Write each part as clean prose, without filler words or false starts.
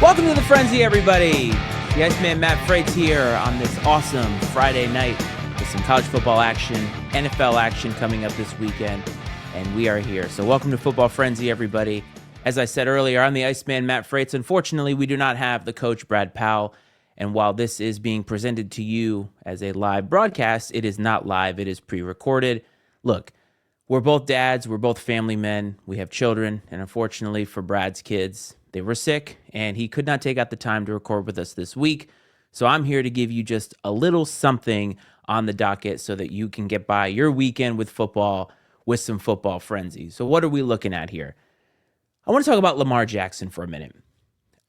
Welcome to the Frenzy, everybody. The Iceman Matt Freight's here on this awesome Friday night with some college football action, NFL action coming up this weekend, and we are here. So welcome to Football Frenzy, everybody. As I said earlier, I'm the Iceman Matt Freight's. Unfortunately, we do not have the coach, Brad Powell, and while this is being presented to you as a live broadcast, it is not live. It is pre-recorded. Look, we're both dads. We're both family men. We have children, and unfortunately for Brad's kids, they were sick, and he could not take out the time to record with us this week. So I'm here to give you just a little something on the docket so that you can get by your weekend with football with some football frenzy. So what are we looking at here? I want to talk about Lamar Jackson for a minute.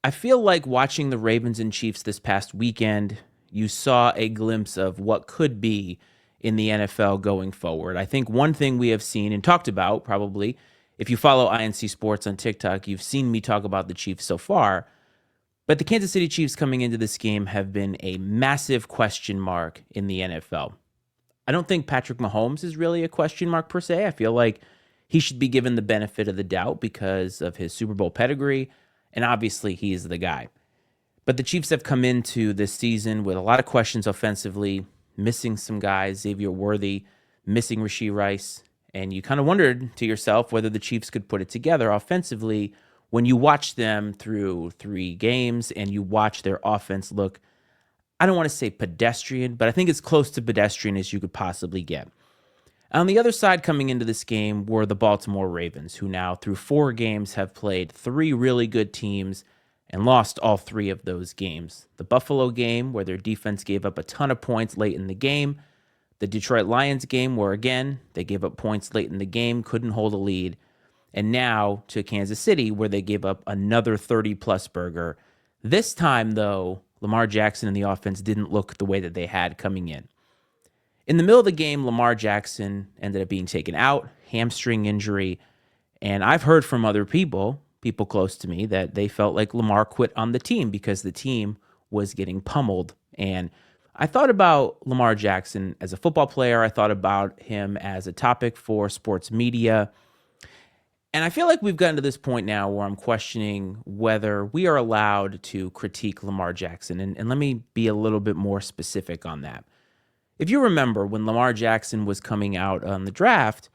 I feel like watching the Ravens and Chiefs this past weekend, you saw a glimpse of what could be in the NFL going forward. I think one thing we have seen and talked about probably, if you follow INC Sports on TikTok, you've seen me talk about the Chiefs so far. But the Kansas City Chiefs coming into this game have been a massive question mark in the NFL. I don't think Patrick Mahomes is really a question mark per se. I feel like he should be given the benefit of the doubt because of his Super Bowl pedigree, and obviously he is the guy. But the Chiefs have come into this season with a lot of questions offensively, missing some guys, Xavier Worthy, missing Rashee Rice. And you kind of wondered to yourself whether the Chiefs could put it together offensively when you watch them through 3 games and you watch their offense look, I don't want to say pedestrian, but I think it's close to pedestrian as you could possibly get. On the other side coming into this game were the Baltimore Ravens, who now through 4 games have played 3 really good teams and lost all 3 of those games. The Buffalo game, where their defense gave up a ton of points late in the game. The Detroit Lions game, where again, they gave up points late in the game, couldn't hold a lead. And now to Kansas City, where they gave up another 30-plus burger. This time, though, Lamar Jackson and the offense didn't look the way that they had coming in. In the middle of the game, Lamar Jackson ended up being taken out, hamstring injury. And I've heard from other people close to me, that they felt like Lamar quit on the team because the team was getting pummeled. And I thought about Lamar Jackson as a football player. I thought about him as a topic for sports media. And I feel like we've gotten to this point now where I'm questioning whether we are allowed to critique Lamar Jackson. And let me be a little bit more specific on that. If you remember when Lamar Jackson was coming out on the draft,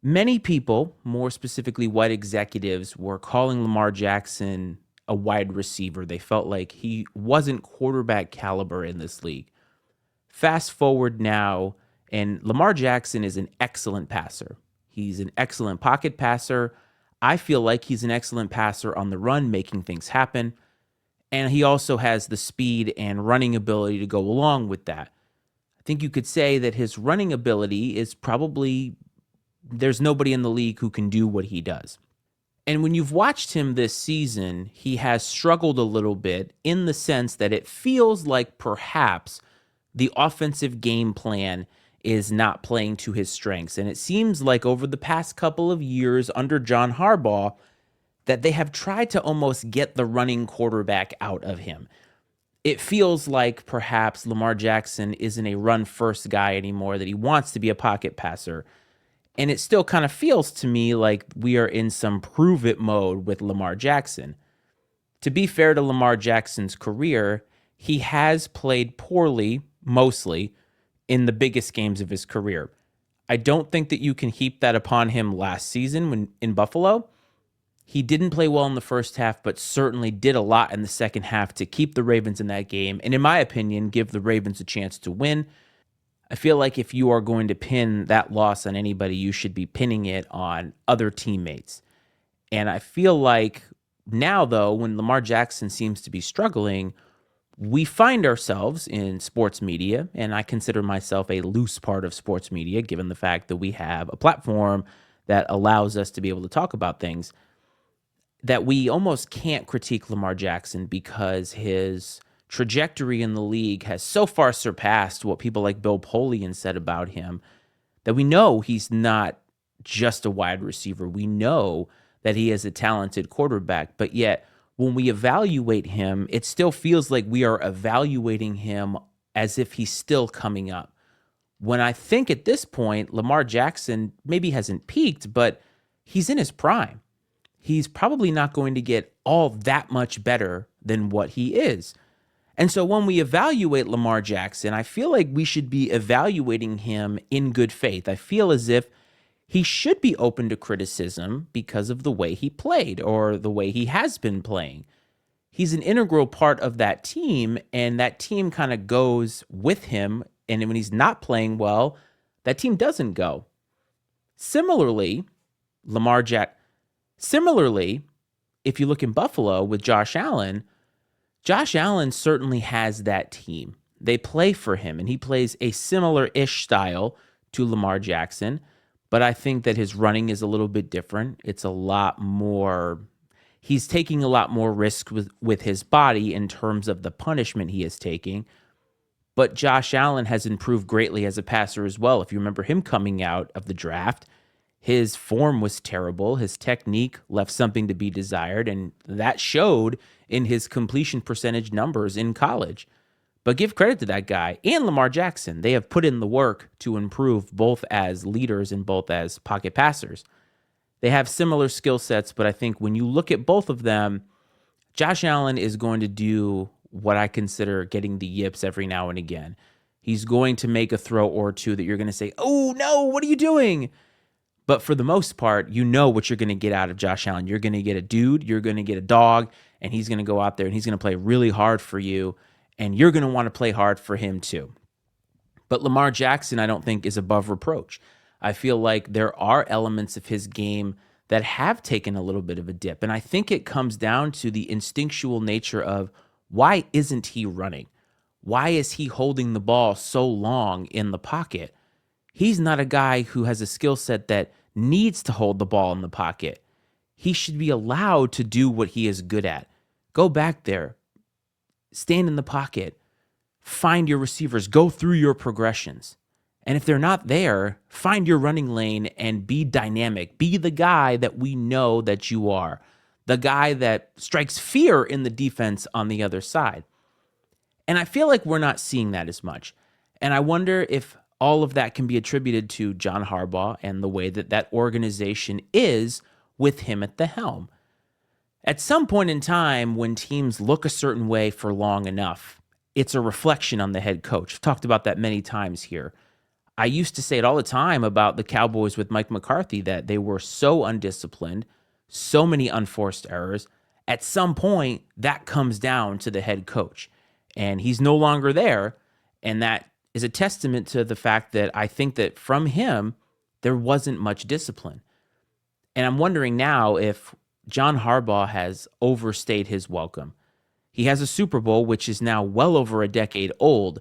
many people, more specifically white executives, were calling Lamar Jackson a wide receiver. They felt like he wasn't quarterback caliber in this league. Fast forward now, and Lamar Jackson is an excellent passer. He's an excellent pocket passer. I feel like he's an excellent passer on the run, making things happen. And he also has the speed and running ability to go along with that. I think you could say that his running ability is probably, there's nobody in the league who can do what he does. And when you've watched him this season, he has struggled a little bit in the sense that it feels like perhaps the offensive game plan is not playing to his strengths. And it seems like over the past couple of years under John Harbaugh that they have tried to almost get the running quarterback out of him. It feels like perhaps Lamar Jackson isn't a run-first guy anymore, that he wants to be a pocket passer. And it still kind of feels to me like we are in some prove-it mode with Lamar Jackson. To be fair to Lamar Jackson's career, he has played poorly, mostly, in the biggest games of his career. I don't think that you can heap that upon him last season when in Buffalo. He didn't play well in the first half, but certainly did a lot in the second half to keep the Ravens in that game, and in my opinion, give the Ravens a chance to win. I feel like if you are going to pin that loss on anybody, you should be pinning it on other teammates. And I feel like now, though, when Lamar Jackson seems to be struggling, we find ourselves in sports media, and I consider myself a loose part of sports media, given the fact that we have a platform that allows us to be able to talk about things, that we almost can't critique Lamar Jackson because his trajectory in the league has so far surpassed what people like Bill Polian said about him that we know he's not just a wide receiver. We know that he is a talented quarterback, but yet when we evaluate him, it still feels like we are evaluating him as if he's still coming up. When I think at this point, Lamar Jackson maybe hasn't peaked, but he's in his prime. He's probably not going to get all that much better than what he is. And so when we evaluate Lamar Jackson, I feel like we should be evaluating him in good faith. I feel as if he should be open to criticism because of the way he played or the way he has been playing. He's an integral part of that team, and that team kind of goes with him. And when he's not playing well, that team doesn't go. Similarly, if you look in Buffalo with Josh Allen certainly has that team. They play for him, and he plays a similar-ish style to Lamar Jackson, but I think that his running is a little bit different. It's a lot more, he's taking a lot more risk with his body in terms of the punishment he is taking. But Josh Allen has improved greatly as a passer as well. If you remember him coming out of the draft, his form was terrible. His technique left something to be desired, and that showed in his completion percentage numbers in college. But give credit to that guy and Lamar Jackson. They have put in the work to improve both as leaders and both as pocket passers. They have similar skill sets, but I think when you look at both of them, Josh Allen is going to do what I consider getting the yips every now and again. He's going to make a throw or two that you're going to say, "Oh no, what are you doing?" But for the most part, you know what you're going to get out of Josh Allen. You're going to get a dude, you're going to get a dog, and he's going to go out there and he's going to play really hard for you, and you're going to want to play hard for him too. But Lamar Jackson, I don't think, is above reproach. I feel like there are elements of his game that have taken a little bit of a dip, and I think it comes down to the instinctual nature of why isn't he running? Why is he holding the ball so long in the pocket? He's not a guy who has a skill set that needs to hold the ball in the pocket. He should be allowed to do what he is good at. Go back there, stand in the pocket, find your receivers, go through your progressions. And if they're not there, find your running lane and be dynamic. Be the guy that we know that you are, the guy that strikes fear in the defense on the other side. And I feel like we're not seeing that as much. And I wonder if all of that can be attributed to John Harbaugh and the way that that organization is with him at the helm. At some point in time, when teams look a certain way for long enough, it's a reflection on the head coach. I've talked about that many times here. I used to say it all the time about the Cowboys with Mike McCarthy, that they were so undisciplined, so many unforced errors. At some point, that comes down to the head coach, and he's no longer there, and that is a testament to the fact that I think that from him, there wasn't much discipline. And I'm wondering now if John Harbaugh has overstayed his welcome. He has a Super Bowl, which is now well over a decade old.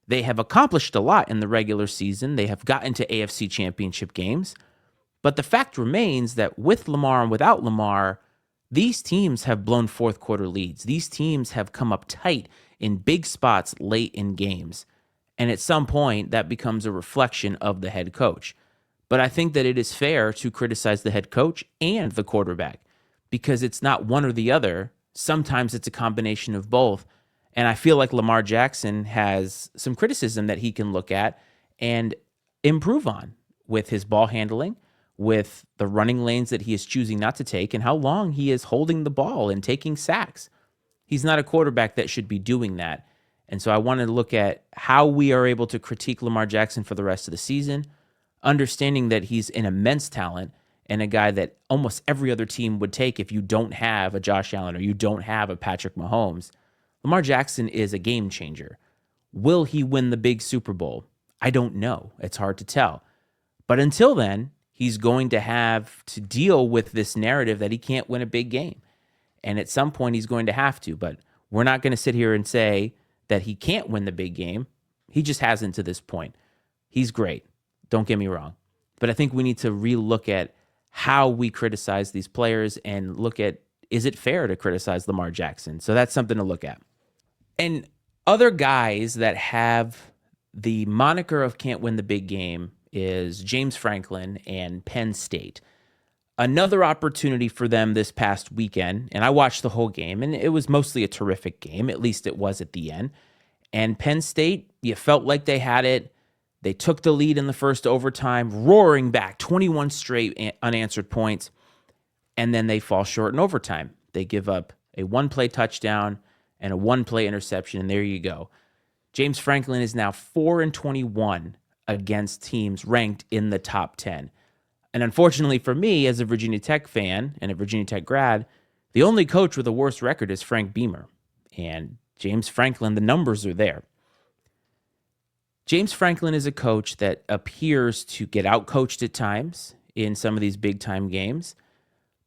They have accomplished a lot in the regular season. They have gotten to AFC championship games. But the fact remains that with Lamar and without Lamar, these teams have blown fourth quarter leads. These teams have come up tight in big spots late in games. And at some point, that becomes a reflection of the head coach. But I think that it is fair to criticize the head coach and the quarterback because it's not one or the other. Sometimes it's a combination of both. And I feel like Lamar Jackson has some criticism that he can look at and improve on with his ball handling, with the running lanes that he is choosing not to take, and how long he is holding the ball and taking sacks. He's not a quarterback that should be doing that. And so I wanted to look at how we are able to critique Lamar Jackson for the rest of the season, understanding that he's an immense talent and a guy that almost every other team would take if you don't have a Josh Allen or you don't have a Patrick Mahomes. Lamar Jackson is a game changer. Will he win the big Super Bowl? I don't know. It's hard to tell. But until then, he's going to have to deal with this narrative that he can't win a big game. And at some point, he's going to have to. But we're not going to sit here and say that he can't win the big game. He just hasn't to this point. He's great. Don't get me wrong. But I think we need to relook at how we criticize these players and look at, is it fair to criticize Lamar Jackson? So that's something to look at. And other guys that have the moniker of can't win the big game is James Franklin and Penn State. Another opportunity for them this past weekend, and I watched the whole game, and it was mostly a terrific game, at least it was at the end. And Penn State, you felt like they had it. They took the lead in the first overtime, roaring back, 21 straight unanswered points, and then they fall short in overtime. They give up a one-play touchdown and a one-play interception, and there you go. James Franklin is now 4-21 against teams ranked in the top 10. And unfortunately for me, as a Virginia Tech fan and a Virginia Tech grad, the only coach with a worse record is Frank Beamer. And James Franklin, the numbers are there. James Franklin is a coach that appears to get outcoached at times in some of these big-time games.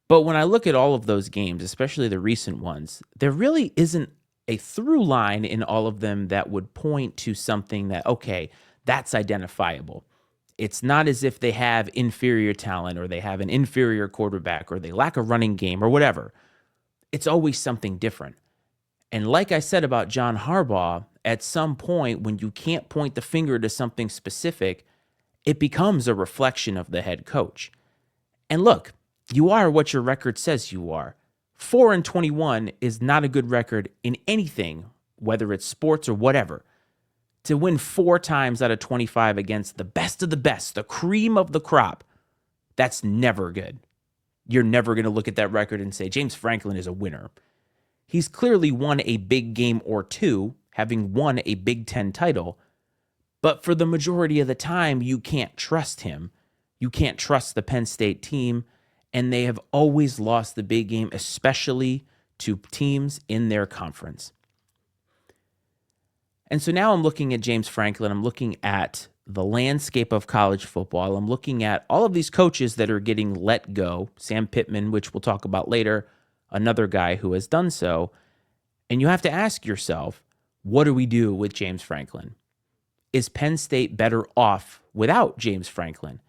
But when I look at all of those games, especially the recent ones, there really isn't a through line in all of them that would point to something that, okay, that's identifiable. It's not as if they have inferior talent or they have an inferior quarterback or they lack a running game or whatever. It's always something different. And like I said about John Harbaugh, at some point when you can't point the finger to something specific, it becomes a reflection of the head coach. And look, you are what your record says you are. 4-21 is not a good record in anything, whether it's sports or whatever. To win 4 times out of 25 against the best of the best, the cream of the crop, that's never good. You're never going to look at that record and say, James Franklin is a winner. He's clearly won a big game or two, having won a Big Ten title, but for the majority of the time, you can't trust him. You can't trust the Penn State team, and they have always lost the big game, especially to teams in their conference. And so now I'm looking at James Franklin. I'm looking at the landscape of college football. I'm looking at all of these coaches that are getting let go. Sam Pittman, which we'll talk about later, another guy who has done so. And you have to ask yourself, what do we do with James Franklin? Is Penn State better off without James Franklin?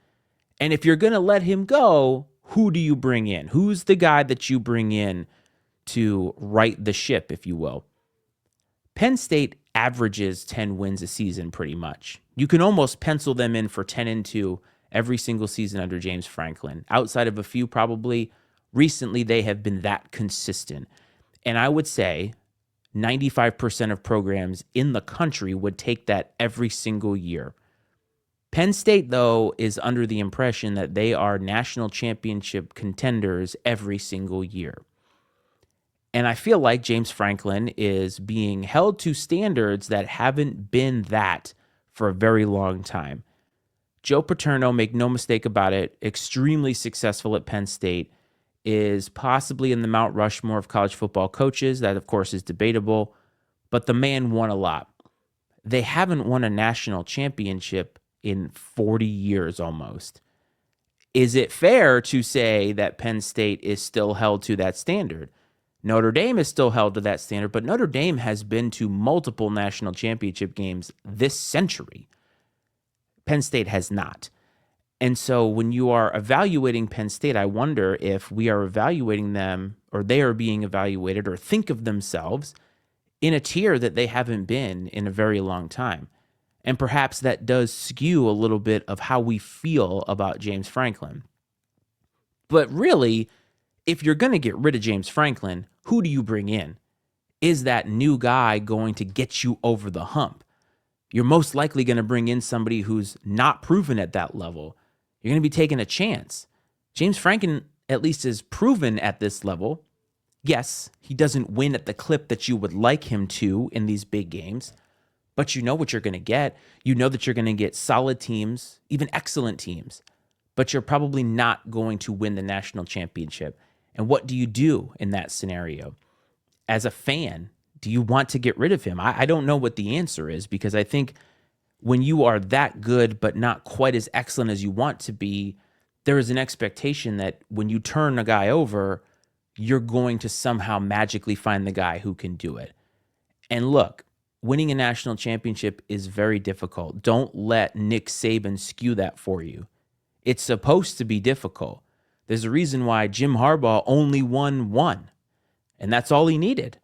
And if you're going to let him go, who do you bring in? Who's the guy that you bring in to right the ship, if you will? Penn State averages 10 wins a season pretty much. You can almost pencil them in for 10-2 every single season under James Franklin. Outside of a few, probably, recently they have been that consistent. And I would say 95% of programs in the country would take that every single year. Penn State, though, is under the impression that they are national championship contenders every single year. And I feel like James Franklin is being held to standards that haven't been that for a very long time. Joe Paterno, make no mistake about it, extremely successful at Penn State, is possibly in the Mount Rushmore of college football coaches. That, of course, is debatable, but the man won a lot. They haven't won a national championship in 40 years almost. Is it fair to say that Penn State is still held to that standard? Notre Dame is still held to that standard, but Notre Dame has been to multiple national championship games this century. Penn State has not. And so when you are evaluating Penn State, I wonder if we are evaluating them, or they are being evaluated, or think of themselves in a tier that they haven't been in a very long time. And perhaps that does skew a little bit of how we feel about James Franklin. But really, if you're going to get rid of James Franklin, who do you bring in? Is that new guy going to get you over the hump? You're most likely going to bring in somebody who's not proven at that level. You're going to be taking a chance. James Franklin at least is proven at this level. Yes, he doesn't win at the clip that you would like him to in these big games, but you know what you're going to get. You know that you're going to get solid teams, even excellent teams, but you're probably not going to win the national championship. And what do you do in that scenario? As a fan, do you want to get rid of him? I don't know what the answer is, because I think when you are that good but not quite as excellent as you want to be, there is an expectation that when you turn a guy over, you're going to somehow magically find the guy who can do it. And look, winning a national championship is very difficult. Don't let Nick Saban skew that for you. It's supposed to be difficult. There's a reason why Jim Harbaugh only won one, and that's all he needed.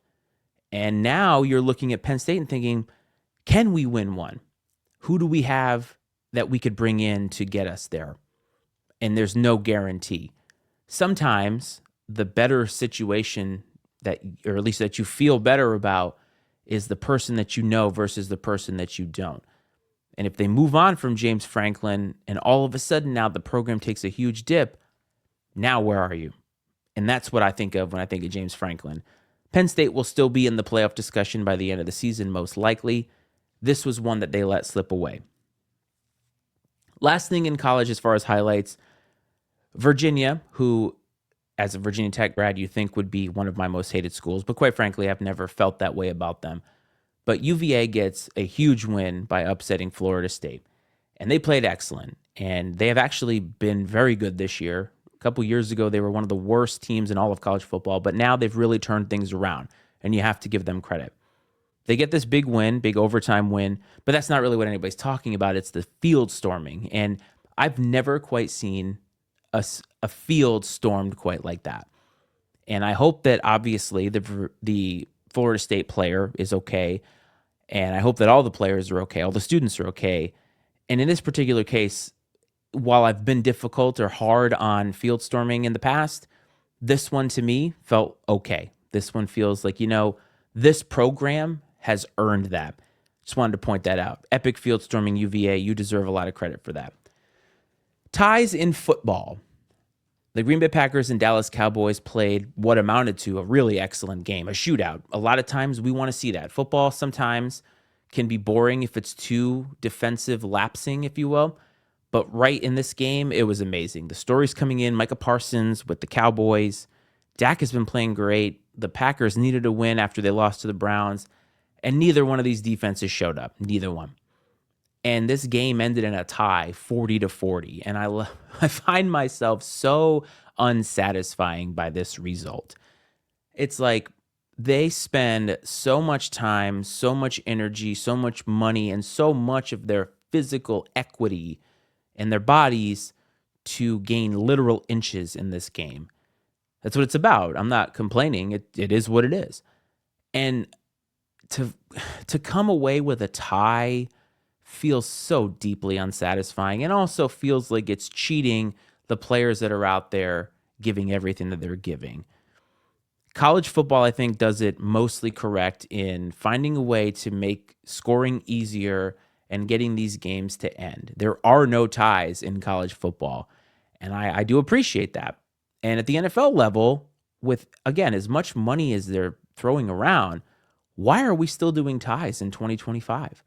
And now you're looking at Penn State and thinking, can we win one? Who do we have that we could bring in to get us there? And there's no guarantee. Sometimes the better situation that, or at least that you feel better about, is the person that you know versus the person that you don't. And if they move on from James Franklin and all of a sudden now the program takes a huge dip, now where are you? And that's what I think of when I think of James Franklin. Penn State will still be in the playoff discussion by the end of the season, most likely. This was one that they let slip away. Last thing in college as far as highlights, Virginia, who as a Virginia Tech grad you think would be one of my most hated schools, but quite frankly, I've never felt that way about them. But UVA gets a huge win by upsetting Florida State. And they played excellent. And they have actually been very good this year. A couple years ago, they were one of the worst teams in all of college football, but now they've really turned things around, and you have to give them credit. They get this big win, big overtime win, but that's not really what anybody's talking about. It's the field storming. And I've never quite seen a field stormed quite like that. And I hope that obviously the Florida State player is okay. And I hope that all the players are okay, all the students are okay. And in this particular case, while I've been difficult or hard on field storming in the past, this one to me felt okay. This one feels like, this program has earned that. Just wanted to point that out. Epic field storming UVA. You deserve a lot of credit for that. Ties in football. The Green Bay Packers and Dallas Cowboys played what amounted to a really excellent game, a shootout. A lot of times we want to see that. Football sometimes can be boring if it's too defensive lapsing, if you will. But right in this game, it was amazing. The stories coming in, Micah Parsons with the Cowboys. Dak has been playing great. The Packers needed a win after they lost to the Browns. And neither one of these defenses showed up. Neither one. And this game ended in a tie, 40-40. And I find myself so unsatisfying by this result. It's like they spend so much time, so much energy, so much money, and so much of their physical equity in their bodies to gain literal inches in this game. That's what it's about. I'm not complaining. It is what it is. And to come away with a tie feels so deeply unsatisfying, and also feels like it's cheating the players that are out there giving everything that they're giving. College football, I think, does it mostly correct in finding a way to make scoring easier and getting these games to end. There are no ties in college football, and I do appreciate that. And at the NFL level, with, again, as much money as they're throwing around, why are we still doing ties in 2025?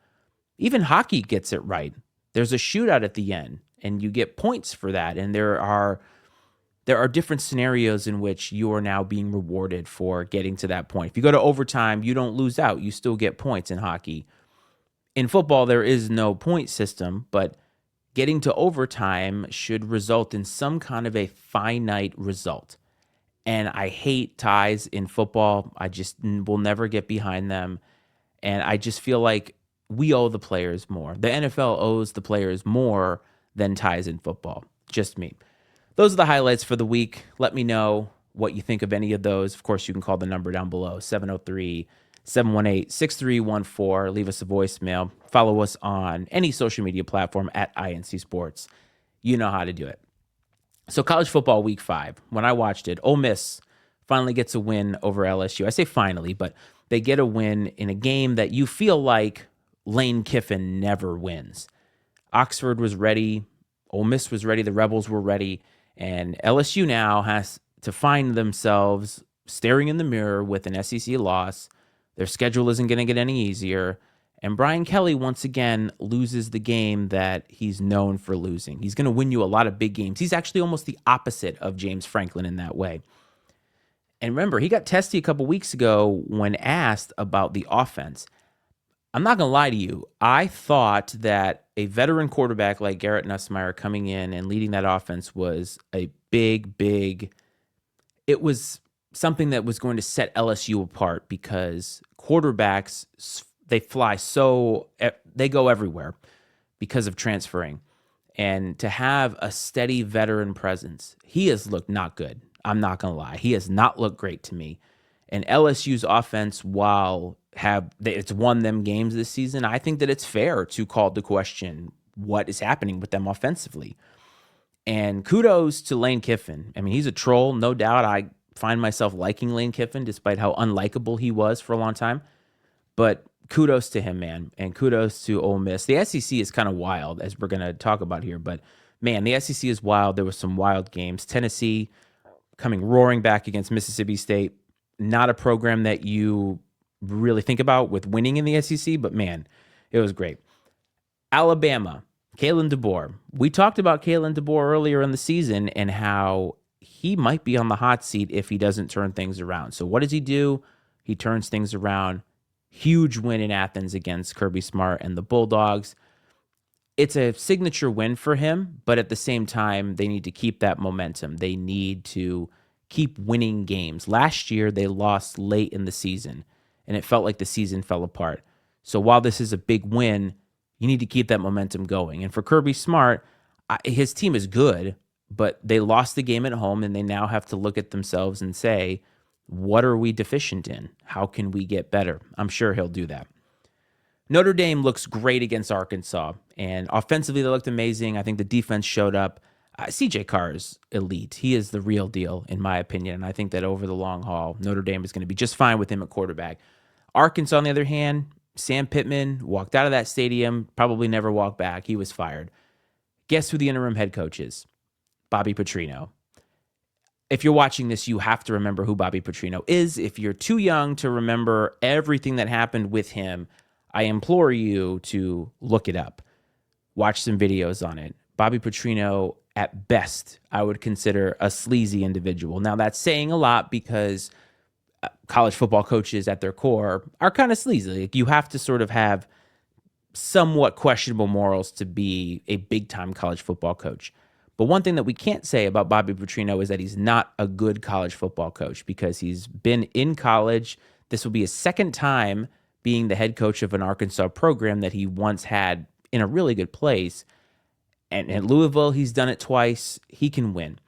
Even hockey gets it right. There's a shootout at the end, and you get points for that. And there are different scenarios in which you are now being rewarded for getting to that point. If you go to overtime, you don't lose out. You still get points in hockey. In football, there is no point system, but getting to overtime should result in some kind of a finite result. And I hate ties in football. I just will never get behind them. And I just feel like we owe the players more. The NFL owes the players more than ties in football. Just me. Those are the highlights for the week. Let me know what you think of any of those. Of course, you can call the number down below, 703-718-6314. Leave us a voicemail. Follow us on any social media platform at INC Sports. You know how to do it. So college football week 5, when I watched it, Ole Miss finally gets a win over LSU. I say finally, but they get a win in a game that you feel like Lane Kiffin never wins. Oxford was ready. Ole Miss was ready. The Rebels were ready. And LSU now has to find themselves staring in the mirror with an SEC loss. Their schedule isn't going to get any easier. And Brian Kelly, once again, loses the game that he's known for losing. He's going to win you a lot of big games. He's actually almost the opposite of James Franklin in that way. And remember, he got testy a couple weeks ago when asked about the offense. I'm not going to lie to you. I thought that a veteran quarterback like Garrett Nussmeier coming in and leading that offense was a big, it was something that was going to set LSU apart, because quarterbacks, they they go everywhere because of transferring. And to have a steady veteran presence, he has looked not good. I'm not going to lie. He has not looked great to me. And LSU's offense, while it's won them games this season, I think that it's fair to call the question what is happening with them offensively. And kudos to Lane Kiffin. I mean, he's a troll, no doubt. I find myself liking Lane Kiffin despite how unlikable he was for a long time. But kudos to him, man, and kudos to Ole Miss. The SEC is kind of wild, as we're going to talk about here. But, man, the SEC is wild. There were some wild games. Tennessee coming roaring back against Mississippi State. Not a program that you really think about with winning in the SEC, but, man, it was great. Alabama, Kalen DeBoer. We talked about Kalen DeBoer earlier in the season and how he might be on the hot seat if he doesn't turn things around. So what does he do? He turns things around. Huge win in Athens against Kirby Smart and the Bulldogs. It's a signature win for him, but at the same time, they need to keep that momentum. They need to keep winning games. Last year, they lost late in the season, and it felt like the season fell apart. So while this is a big win, you need to keep that momentum going. And for Kirby Smart, his team is good, but they lost the game at home, and they now have to look at themselves and say, what are we deficient in? How can we get better? I'm sure he'll do that. Notre Dame looks great against Arkansas, and offensively they looked amazing. I think the defense showed up. CJ Carr is elite. He is the real deal, in my opinion, and I think that over the long haul, Notre Dame is going to be just fine with him at quarterback. Arkansas, on the other hand, Sam Pittman walked out of that stadium, probably never walked back. He was fired. Guess who the interim head coach is? Bobby Petrino. If you're watching this, you have to remember who Bobby Petrino is. If you're too young to remember everything that happened with him, I implore you to look it up. Watch some videos on it. Bobby Petrino, at best, I would consider a sleazy individual. Now, that's saying a lot because college football coaches at their core are kind of sleazy. Like, you have to sort of have somewhat questionable morals to be a big-time college football coach. But one thing that we can't say about Bobby Petrino is that he's not a good college football coach because he's been in college. This will be his second time being the head coach of an Arkansas program that he once had in a really good place. And at Louisville, he's done it twice. He can win.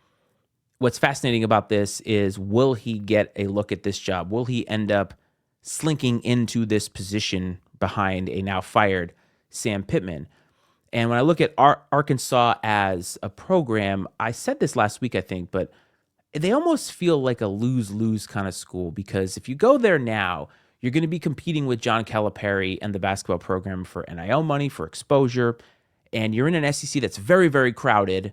What's fascinating about this is, will he get a look at this job? Will he end up slinking into this position behind a now fired Sam Pittman? And when I look at Arkansas as a program, I said this last week, I think, but they almost feel like a lose-lose kind of school because if you go there now, you're going to be competing with John Calipari and the basketball program for NIL money, for exposure, and you're in an SEC that's very, very crowded.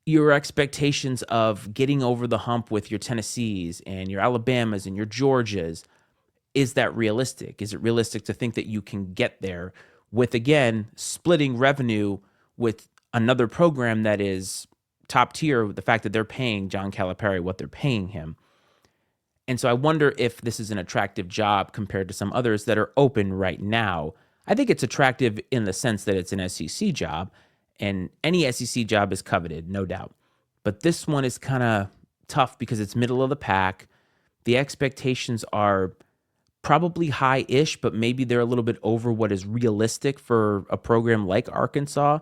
Your expectations of getting over the hump with your Tennessees and your Alabamas and your Georgias, is that realistic? Is it realistic to think that you can get there with, again, splitting revenue with another program that is top tier, with the fact that they're paying John Calipari what they're paying him? And so I wonder if this is an attractive job compared to some others that are open right now. I think it's attractive in the sense that it's an SEC job, and any SEC job is coveted, no doubt. But this one is kind of tough because it's middle of the pack. The expectations are probably high-ish, but maybe they're a little bit over what is realistic for a program like Arkansas.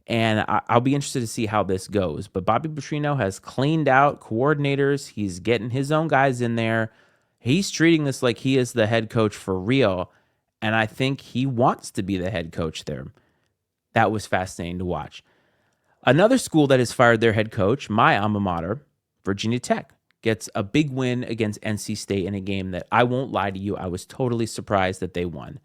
And I'll be interested to see how this goes. But Bobby Petrino has cleaned out coordinators. He's getting his own guys in there. He's treating this like he is the head coach for real. And I think he wants to be the head coach there. That was fascinating to watch. Another school that has fired their head coach, my alma mater, Virginia Tech, gets a big win against NC State in a game that, I won't lie to you, I was totally surprised that they won.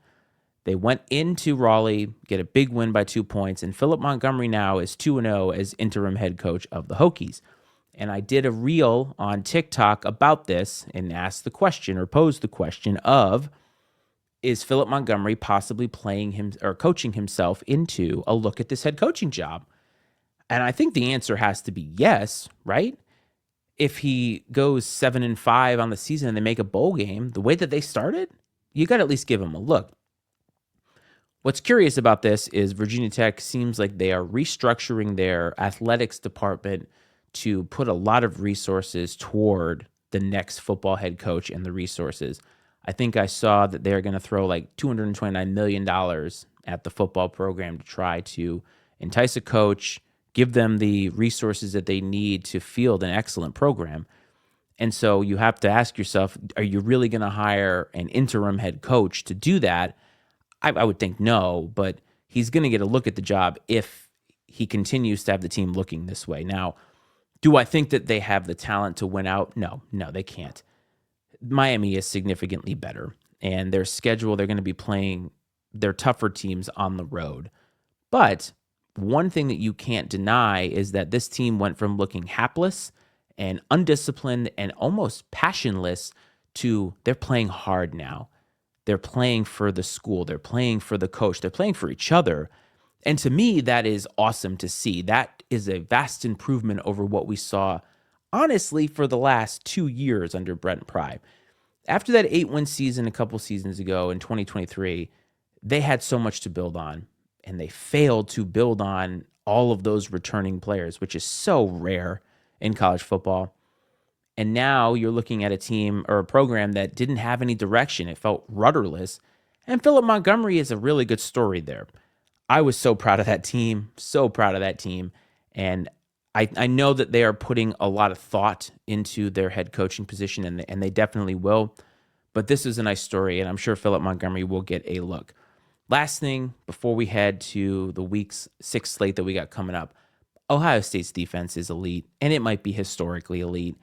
They went into Raleigh, get a big win by 2 points, and Philip Montgomery now is 2-0 as interim head coach of the Hokies. And I did a reel on TikTok about this and asked the question, or posed the question of, is Philip Montgomery possibly playing him or coaching himself into a look at this head coaching job? And I think the answer has to be yes, right? If he goes 7-5 on the season and they make a bowl game, the way that they started, you got to at least give him a look. What's curious about this is Virginia Tech seems like they are restructuring their athletics department to put a lot of resources toward the next football head coach and the resources. I think I saw that they're going to throw like $229 million at the football program to try to entice a coach, give them the resources that they need to field an excellent program. And so you have to ask yourself, are you really going to hire an interim head coach to do that? I would think no, but he's going to get a look at the job if he continues to have the team looking this way. Now, do I think that they have the talent to win out? No, they can't. Miami is significantly better, and their schedule, they're going to be playing their tougher teams on the road. But one thing that you can't deny is that this team went from looking hapless and undisciplined and almost passionless to they're playing hard now. They're playing for the school. They're playing for the coach. They're playing for each other. And to me, that is awesome to see. That is a vast improvement over what we saw, honestly, for the last 2 years under Brent Pry. After that 8-win season a couple seasons ago in 2023, they had so much to build on, and they failed to build on all of those returning players, which is so rare in college football. And now you're looking at a team or a program that didn't have any direction. It felt rudderless. And Philip Montgomery is a really good story there. I was so proud of that team, And I know that they are putting a lot of thought into their head coaching position, and they definitely will. But this is a nice story, and I'm sure Philip Montgomery will get a look. Last thing, before we head to the Week 6 slate that we got coming up, Ohio State's defense is elite, and it might be historically elite.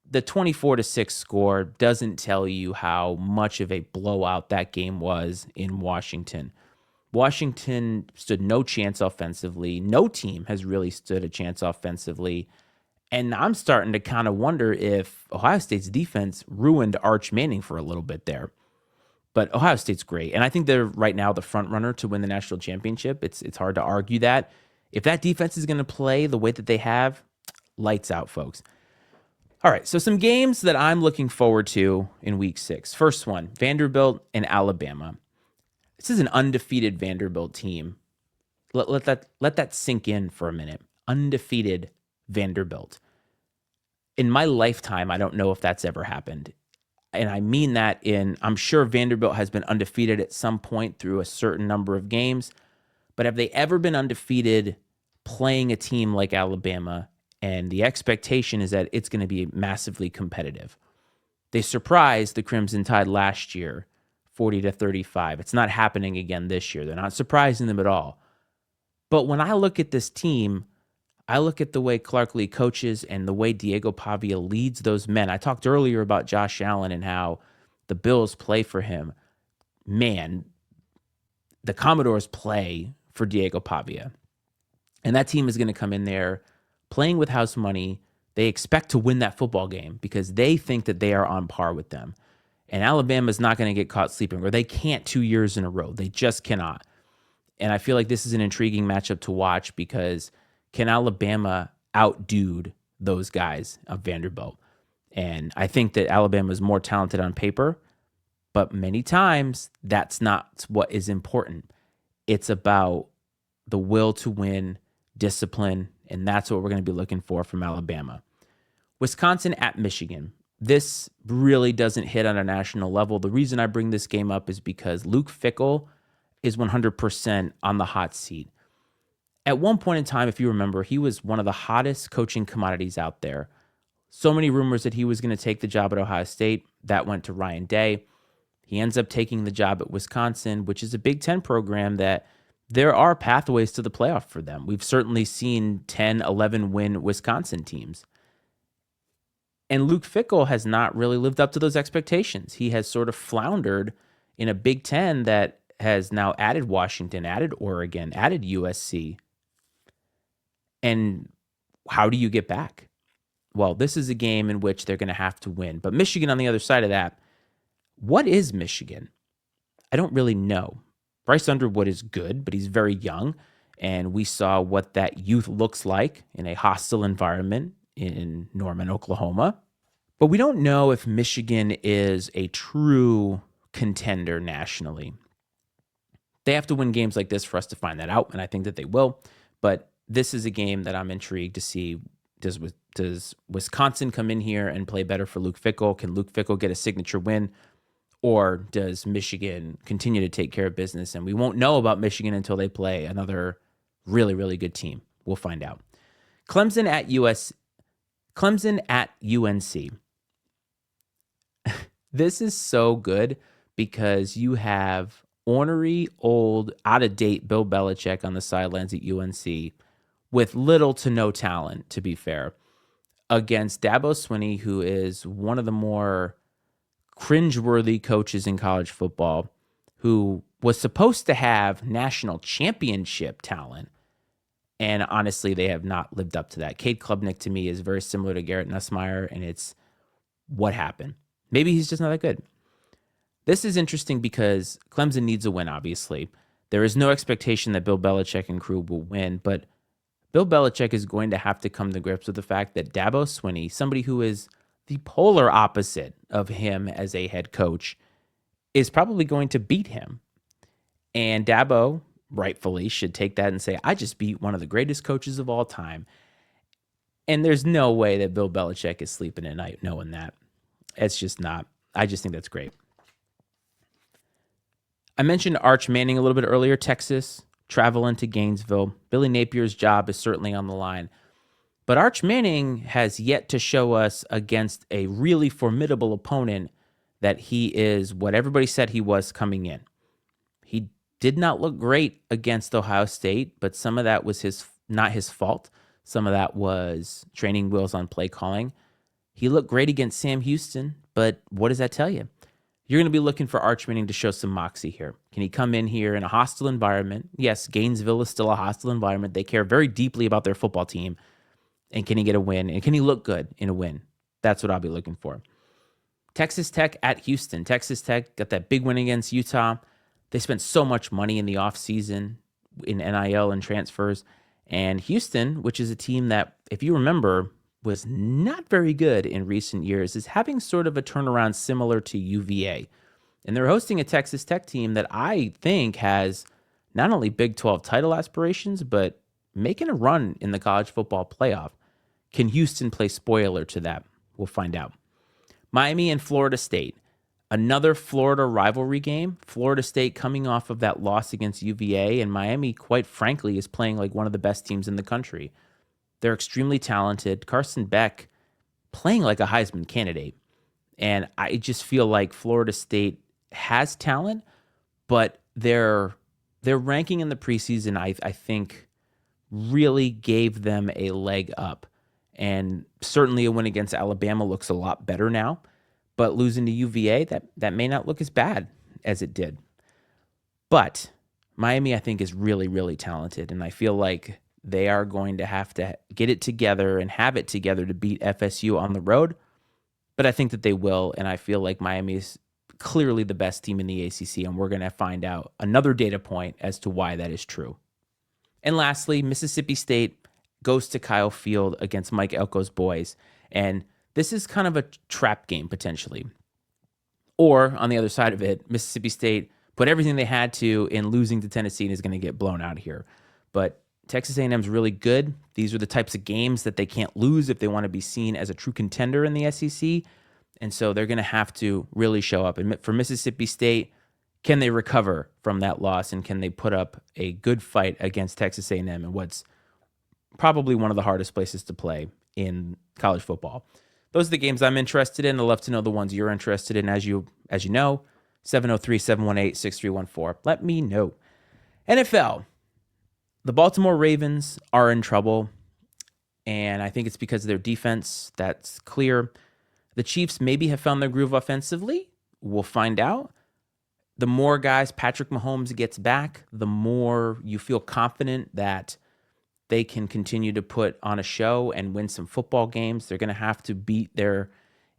The 24-6 score doesn't tell you how much of a blowout that game was in Washington. Washington stood no chance offensively. No team has really stood a chance offensively. And I'm starting to kind of wonder if Ohio State's defense ruined Arch Manning for a little bit there. But Ohio State's great. And I think they're right now the front runner to win the national championship. It's hard to argue that. If that defense is going to play the way that they have, lights out, folks. All right, so some games that I'm looking forward to in Week 6. First one, Vanderbilt and Alabama. This is an undefeated Vanderbilt team. Let that sink in for a minute. Undefeated Vanderbilt. In my lifetime, I don't know if that's ever happened. And I mean that I'm sure Vanderbilt has been undefeated at some point through a certain number of games. But have they ever been undefeated playing a team like Alabama? And the expectation is that it's going to be massively competitive. They surprised the Crimson Tide last year, 40-35. It's not happening again this year. They're not surprising them at all. But when I look at this team, I look at the way Clark Lee coaches and the way Diego Pavia leads those men. I talked earlier about Josh Allen and how the Bills play for him. Man, the Commodores play for Diego Pavia. And that team is going to come in there playing with house money. They expect to win that football game because they think that they are on par with them. And Alabama's not going to get caught sleeping, or they can't 2 years in a row. They just cannot. And I feel like this is an intriguing matchup to watch because can Alabama outdude those guys of Vanderbilt? And I think that Alabama is more talented on paper, but many times that's not what is important. It's about the will to win, discipline, and that's what we're going to be looking for from Alabama. Wisconsin at Michigan. This really doesn't hit on a national level. The reason I bring this game up is because Luke Fickell is 100% on the hot seat. At one point in time, if you remember, he was one of the hottest coaching commodities out there. So many rumors that he was going to take the job at Ohio State. That went to Ryan Day. He ends up taking the job at Wisconsin, which is a Big Ten program that there are pathways to the playoff for them. We've certainly seen 10, 11-win Wisconsin teams. And Luke Fickell has not really lived up to those expectations. He has sort of floundered in a Big Ten that has now added Washington, added Oregon, added USC. And how do you get back? Well, this is a game in which they're going to have to win. But Michigan on the other side of that, what is Michigan? I don't really know. Bryce Underwood is good, but he's very young. And we saw what that youth looks like in a hostile environment in Norman, Oklahoma. But we don't know if Michigan is a true contender nationally. They have to win games like this for us to find that out, and I think that they will. But this is a game that I'm intrigued to see. Does Wisconsin come in here and play better for Luke Fickell? Can Luke Fickell get a signature win? Or does Michigan continue to take care of business? And we won't know about Michigan until they play another really, really good team. We'll find out. Clemson at UNC. This is so good because you have ornery, old, out-of-date Bill Belichick on the sidelines at UNC with little to no talent, to be fair, against Dabo Swinney, who is one of the more cringeworthy coaches in college football, who was supposed to have national championship talent. And honestly, they have not lived up to that. Cade Klubnik, to me, is very similar to Garrett Nussmeier, and it's what happened. Maybe he's just not that good. This is interesting because Clemson needs a win, obviously. There is no expectation that Bill Belichick and crew will win, but Bill Belichick is going to have to come to grips with the fact that Dabo Swinney, somebody who is the polar opposite of him as a head coach, is probably going to beat him. And Dabo, rightfully, should take that and say, I just beat one of the greatest coaches of all time. And there's no way that Bill Belichick is sleeping at night knowing that. It's just not. I just think that's great. I mentioned Arch Manning a little bit earlier, Texas, travel into Gainesville. Billy Napier's job is certainly on the line. But Arch Manning has yet to show us against a really formidable opponent that he is what everybody said he was coming in. He did not look great against Ohio State, but some of that was not his fault. Some of that was training wheels on play calling. He looked great against Sam Houston, but what does that tell you? You're going to be looking for Arch Manning to show some moxie here. Can he come in here in a hostile environment? Yes, Gainesville is still a hostile environment. They care very deeply about their football team. And can he get a win? And can he look good in a win? That's what I'll be looking for. Texas Tech at Houston. Texas Tech got that big win against Utah. They spent so much money in the offseason in NIL and transfers. And Houston, which is a team that, if you remember, was not very good in recent years, is having sort of a turnaround similar to UVA. And they're hosting a Texas Tech team that I think has not only Big 12 title aspirations, but making a run in the college football playoff. Can Houston play spoiler to that? We'll find out. Miami and Florida State. Another Florida rivalry game. Florida State coming off of that loss against UVA, and Miami, quite frankly, is playing like one of the best teams in the country. They're extremely talented. Carson Beck playing like a Heisman candidate. And I just feel like Florida State has talent, but their ranking in the preseason, I think, really gave them a leg up. And certainly a win against Alabama looks a lot better now. But losing to UVA, that may not look as bad as it did. But Miami, I think, is really, really talented. And I feel like they are going to have to get it together and have it together to beat FSU on the road. But I think that they will. And I feel like Miami is clearly the best team in the ACC. And we're going to find out another data point as to why that is true. And lastly, Mississippi State goes to Kyle Field against Mike Elko's boys. And this is kind of a trap game, potentially. Or, on the other side of it, Mississippi State put everything they had to in losing to Tennessee and is going to get blown out here. But Texas A&M is really good. These are the types of games that they can't lose if they want to be seen as a true contender in the SEC. And so they're going to have to really show up. And for Mississippi State, can they recover from that loss, and can they put up a good fight against Texas A&M in what's probably one of the hardest places to play in college football? Those are the games I'm interested in. I'd love to know the ones you're interested in. As you know, 703-718-6314. Let me know. NFL. The Baltimore Ravens are in trouble, and I think it's because of their defense. That's clear. The Chiefs maybe have found their groove offensively. We'll find out. The more guys Patrick Mahomes gets back, the more you feel confident that they can continue to put on a show and win some football games. They're going to have to beat their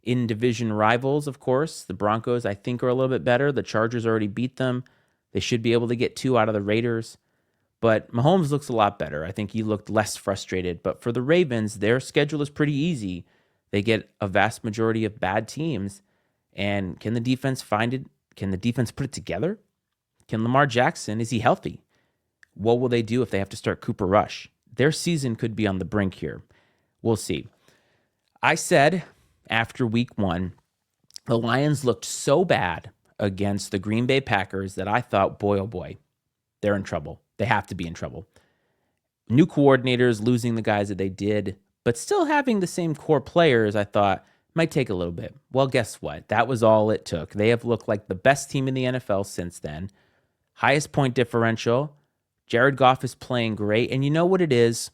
in-division rivals, of course. The Broncos, I think, are a little bit better. The Chargers already beat them. They should be able to get 2 out of the Raiders. But Mahomes looks a lot better. I think he looked less frustrated. But for the Ravens, their schedule is pretty easy. They get a vast majority of bad teams. And can the defense find it? Can the defense put it together? Can Lamar Jackson, is he healthy? What will they do if they have to start Cooper Rush? Their season could be on the brink here. We'll see. I said after week 1, the Lions looked so bad against the Green Bay Packers that I thought, boy, oh boy, they're in trouble. They have to be in trouble. New coordinators, losing the guys that they did, but still having the same core players, I thought might take a little bit. Well, guess what? That was all it took. They have looked like the best team in the NFL since then. Highest point differential. Jared Goff is playing great. And you know what it is?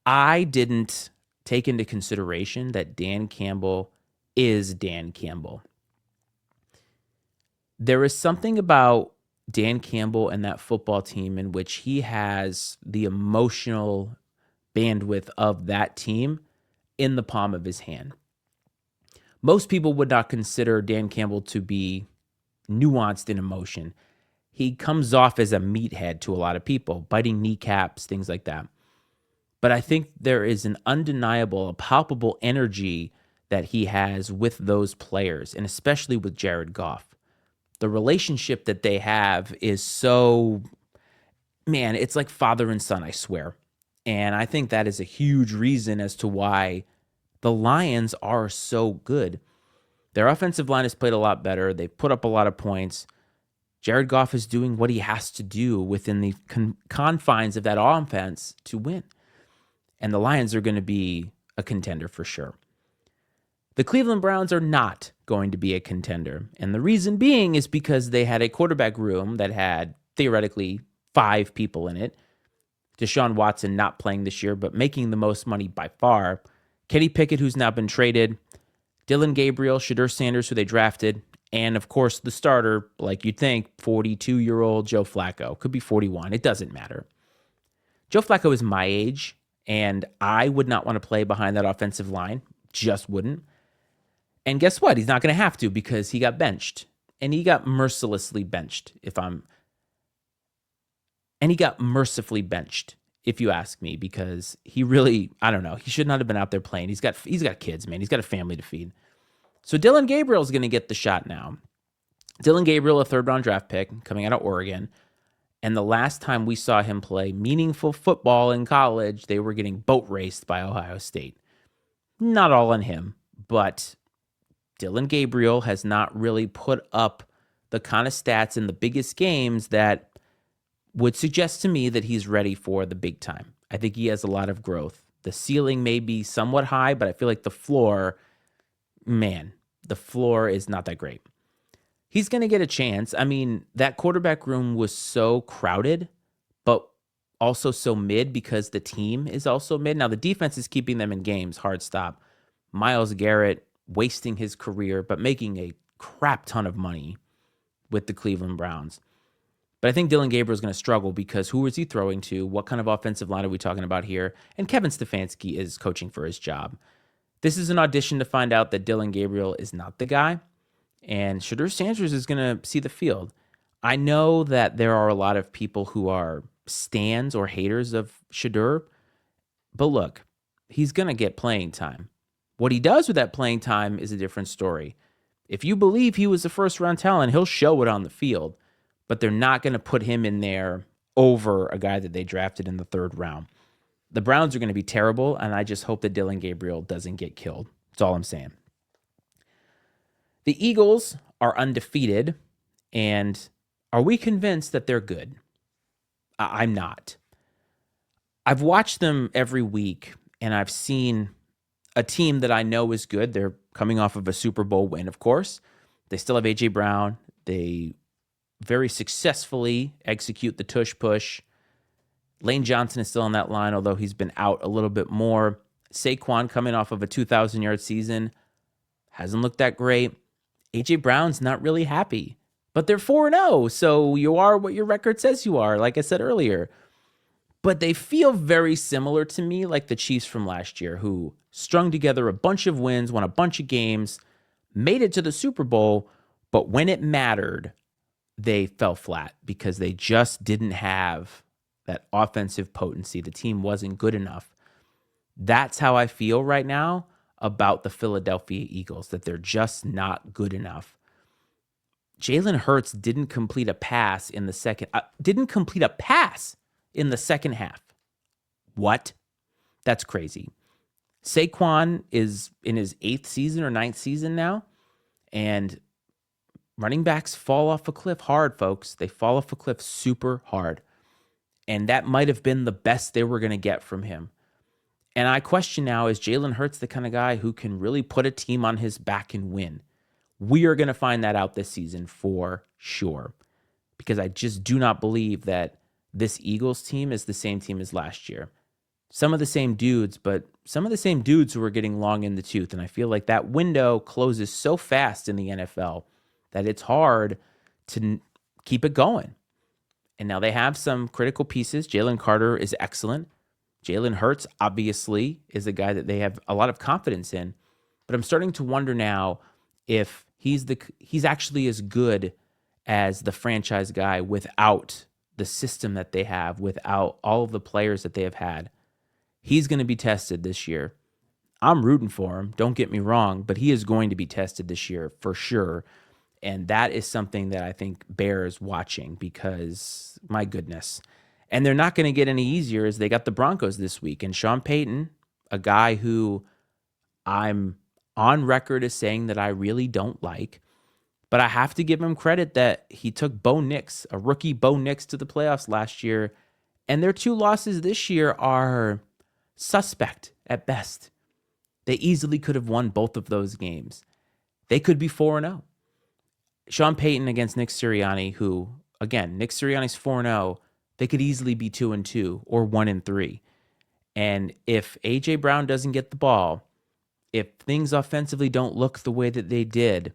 I didn't take into consideration that Dan Campbell is Dan Campbell. There is something about Dan Campbell and that football team in which he has the emotional bandwidth of that team in the palm of his hand. Most people would not consider Dan Campbell to be nuanced in emotion. He comes off as a meathead to a lot of people, biting kneecaps, things like that. But I think there is an undeniable, a palpable energy that he has with those players, and especially with Jared Goff. The relationship that they have is so, man, it's like father and son, I swear. And I think that is a huge reason as to why the Lions are so good. Their offensive line has played a lot better. They've put up a lot of points. Jared Goff is doing what he has to do within the confines of that offense to win. And the Lions are going to be a contender for sure. The Cleveland Browns are not going to be a contender. And the reason being is because they had a quarterback room that had theoretically 5 people in it. Deshaun Watson not playing this year, but making the most money by far. Kenny Pickett, who's now been traded. Dylan Gabriel, Shadur Sanders, who they drafted. And, of course, the starter, like you'd think, 42-year-old Joe Flacco. Could be 41. It doesn't matter. Joe Flacco is my age, and I would not want to play behind that offensive line. Just wouldn't. And guess what? He's not going to have to because he got benched. And he got mercilessly benched, And he got mercifully benched, if you ask me, because he really, I don't know, he should not have been out there playing. He's got kids, man. He's got a family to feed. So Dylan Gabriel is going to get the shot now. Dylan Gabriel, a 3rd-round draft pick coming out of Oregon. And the last time we saw him play meaningful football in college, they were getting boat raced by Ohio State. Not all on him, but Dylan Gabriel has not really put up the kind of stats in the biggest games that would suggest to me that he's ready for the big time. I think he has a lot of growth. The ceiling may be somewhat high, but I feel like the floor is not that great. He's going to get a chance. I mean, that quarterback room was so crowded, but also so mid because the team is also mid. Now, the defense is keeping them in games, hard stop. Myles Garrett wasting his career, but making a crap ton of money with the Cleveland Browns. But I think Dylan Gabriel is going to struggle because who is he throwing to? What kind of offensive line are we talking about here? And Kevin Stefanski is coaching for his job. This is an audition to find out that Dylan Gabriel is not the guy. And Shadur Sanders is going to see the field. I know that there are a lot of people who are stans or haters of Shadur. But look, he's going to get playing time. What he does with that playing time is a different story. If you believe he was a first-round talent, he'll show it on the field. But they're not going to put him in there over a guy that they drafted in the 3rd round. The Browns are going to be terrible, and I just hope that Dylan Gabriel doesn't get killed. That's all I'm saying. The Eagles are undefeated, and are we convinced that they're good? I'm not. I've watched them every week, and I've seen a team that I know is good. They're coming off of a Super Bowl win, of course. They still have A.J. Brown. They very successfully execute the tush push. Lane Johnson is still on that line, although he's been out a little bit more. Saquon coming off of a 2,000-yard season. Hasn't looked that great. A.J. Brown's not really happy. But they're 4-0, so you are what your record says you are, like I said earlier. But they feel very similar to me like the Chiefs from last year, who strung together a bunch of wins, won a bunch of games, made it to the Super Bowl, but when it mattered, they fell flat because they just didn't have that offensive potency. The team wasn't good enough. That's how I feel right now about the Philadelphia Eagles, that they're just not good enough. Jalen Hurts didn't complete a pass in the second half. What? That's crazy. Saquon is in his 8th season or 9th season now, and running backs fall off a cliff hard, folks. They fall off a cliff super hard. And that might have been the best they were going to get from him. And I question now, is Jalen Hurts the kind of guy who can really put a team on his back and win? We are going to find that out this season for sure. Because I just do not believe that this Eagles team is the same team as last year. Some of the same dudes, but some of the same dudes who are getting long in the tooth. And I feel like that window closes so fast in the NFL that it's hard to keep it going. And now they have some critical pieces. Jalen Carter is excellent. Jalen Hurts, obviously, is a guy that they have a lot of confidence in. But I'm starting to wonder now if he's actually as good as the franchise guy without the system that they have, without all of the players that they have had. He's going to be tested this year. I'm rooting for him, don't get me wrong, but he is going to be tested this year for sure. And that is something that I think bears watching because, my goodness. And they're not going to get any easier as they got the Broncos this week. And Sean Payton, a guy who I'm on record as saying that I really don't like, but I have to give him credit that he took Bo Nix, a rookie Bo Nix, to the playoffs last year. And their 2 losses this year are suspect at best. They easily could have won both of those games. They could be 4-0. Sean Payton against Nick Sirianni, who, again, Nick Sirianni's 4-0. They could easily be 2-2 or 1-3. And if A.J. Brown doesn't get the ball, if things offensively don't look the way that they did,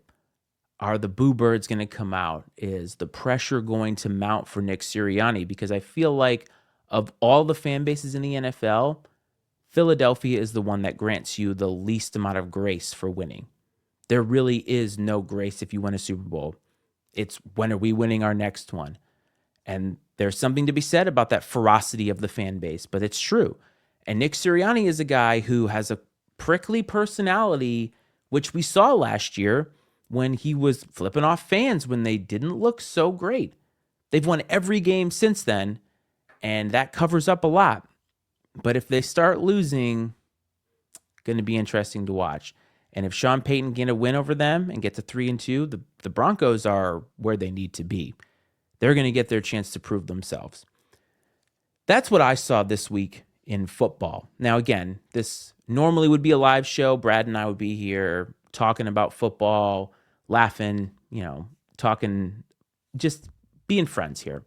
are the boo birds going to come out? Is the pressure going to mount for Nick Sirianni? Because I feel like of all the fan bases in the NFL, Philadelphia is the one that grants you the least amount of grace for winning. There really is no grace if you win a Super Bowl. It's when are we winning our next one? And there's something to be said about that ferocity of the fan base, but it's true. And Nick Sirianni is a guy who has a prickly personality, which we saw last year when he was flipping off fans when they didn't look so great. They've won every game since then, and that covers up a lot. But if they start losing, going to be interesting to watch. And if Sean Payton can get a win over them and get to 3-2, the Broncos are where they need to be. They're going to get their chance to prove themselves. That's what I saw this week in football. Now, again, this normally would be a live show. Brad and I would be here talking about football, laughing, talking, just being friends here.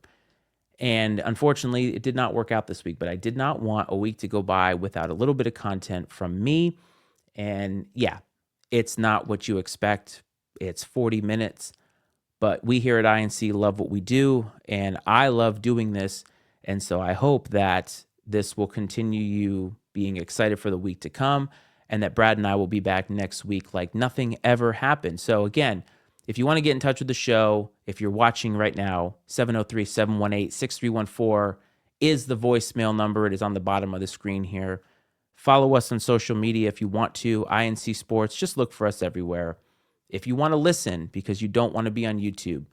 And unfortunately, it did not work out this week, but I did not want a week to go by without a little bit of content from me. And yeah, it's not what you expect. It's 40 minutes, but we here at INC love what we do, and I love doing this. And so I hope that this will continue you being excited for the week to come, and that Brad and I will be back next week like nothing ever happened. So again, if you want to get in touch with the show, if you're watching right now, 703-718-6314 is the voicemail number. It is on the bottom of the screen here. Follow us on social media if you want to, INC Sports. Just look for us everywhere. If you want to listen because you don't want to be on YouTube,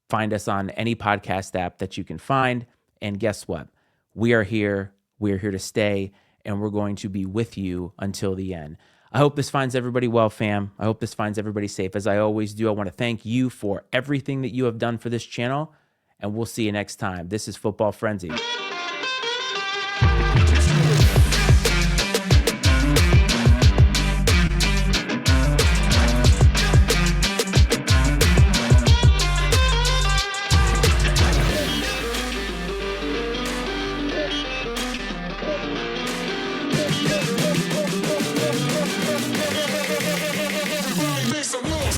find us on any podcast app that you can find. And guess what? We are here. We are here to stay, and we're going to be with you until the end. I hope this finds everybody well, fam. I hope this finds everybody safe. As I always do, I want to thank you for everything that you have done for this channel, and we'll see you next time. This is Football Frenzy. Some more.